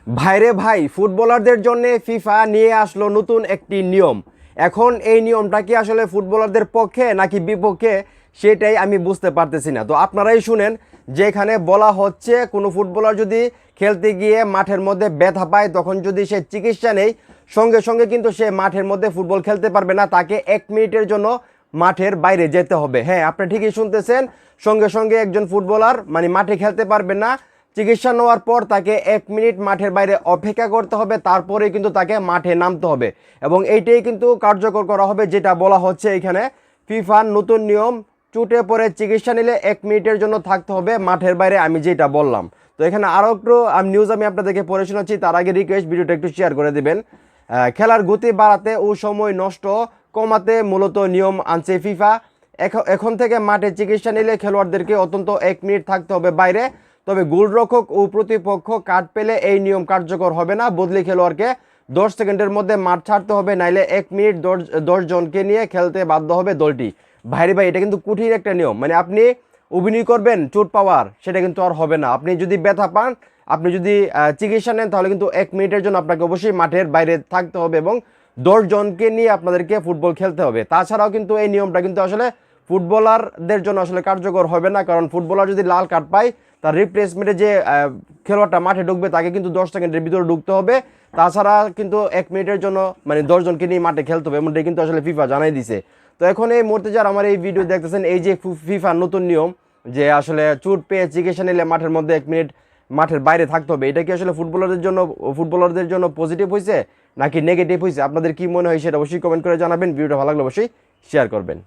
ভাইরে ভাই, ফুটবলারদের জন্য ফিফা নিয়ে আসলো নতুন একটি নিয়ম। এখন এই নিয়মটা কি আসলে ফুটবলারদের পক্ষে নাকি বিপক্ষে, সেটাই আমি বুঝতে পারতেছি না। তো আপনারাই শুনেন, যেখানে বলা হচ্ছে কোনো ফুটবলার যদি খেলতে গিয়ে মাঠের মধ্যে ব্যথা পায়, তখন যদি সে চিকিৎসা নেই, সঙ্গে সঙ্গে কিন্তু সে মাঠের মধ্যে ফুটবল খেলতে পারবে না, তাকে 1 মিনিটের জন্য মাঠের বাইরে যেতে হবে। হ্যাঁ, আপনি ঠিকই শুনতেছেন, সঙ্গে সঙ্গে একজন ফুটবলার মানে মাঠে খেলতে পারবে না। চিকিৎসা নেওয়ার পর তাকে 1 মিনিট মাঠের বাইরে অপেক্ষা করতে হবে, তারপরে কিন্তু তাকে মাঠে নামতে হবে। এবং এইটাই কিন্তু কার্যকর করা হবে, যেটা বলা হচ্ছে এখানে ফিফার নতুন নিয়ম। চুটে পরে চিকিৎসা নিলে 1 মিনিটের জন্য থাকতে হবে মাঠের বাইরে, আমি যেটা বললাম। তো এখানে আরও একটু নিউজ আমি আপনাদেরকে পড়ে শোনাচ্ছি, তার আগে রিকোয়েস্ট ভিডিওটা একটু শেয়ার করে দেবেন। খেলার গতি বাড়াতে ও সময় নষ্ট কমাতে মূলত নিয়ম আনছে ফিফা। এখন থেকে মাঠে চিকিৎসা নিলে খেলোয়াড়দেরকে অন্তত 1 মিনিট থাকতে হবে বাইরে। তবে গোলরক্ষক ও প্রতিপক্ষ কার্ড পেলে এই নিয়ম কার্যকর হবে না। বদলি খেলোয়াড়কে 10 সেকেন্ডের মধ্যে মাঠ ছাড়তে হবে, নাইলে 1 মিনিট 10 জনকে নিয়ে খেলতে বাধ্য হবে দলটি। ভাইরে ভাই, এটা কিন্তু কঠিন একটা নিয়ম। মানে আপনি অভিনয় করবেন চোট পাওয়ার, সেটা কিন্তু আর হবে না। আপনি যদি ব্যথা পান, আপনি যদি চিকিৎসা নেন, তাহলে কিন্তু 1 মিনিটের জন্য আপনাকে অবশ্যই মাঠের বাইরে থাকতে হবে এবং 10 জনকে নিয়ে আপনাদেরকে ফুটবল খেলতে হবে। তাছাড়াও কিন্তু এই নিয়মটা কিন্তু আসলে ফুটবলারদের জন্য আসলে কার্যকর হবে না, কারণ ফুটবলার যদি লাল কার্ড পায়, তার রিপ্লেসমেন্টে যে খেলোয়াড়টা মাঠে ঢুকবে তাকে কিন্তু 10 সেকেন্ডের ভিতরে ঢুকতে হবে। তাছাড়া কিন্তু 1 মিনিটের জন্য মানে 10 জনকে নিয়ে মাঠে খেলতে হবে, এমনটাই কিন্তু আসলে ফিফা জানাই দিছে। তো এখন এই মুহূর্তে যারা আমার এই ভিডিও দেখতেছেন, এই যে ফিফার নতুন নিয়ম যে আসলে চোট পেয়ে চিকিৎসা নিলে মাঠের মধ্যে 1 মিনিট মাঠের বাইরে থাকতে হবে, এটা কি আসলে ফুটবলারদের জন্য পজিটিভ হয়েছে নাকি নেগেটিভ হয়েছে? আপনাদের কি মনে হয় সেটা অবশ্যই কমেন্ট করে জানাবেন। ভিডিওটা ভালো লাগলে অবশ্যই শেয়ার করবেন।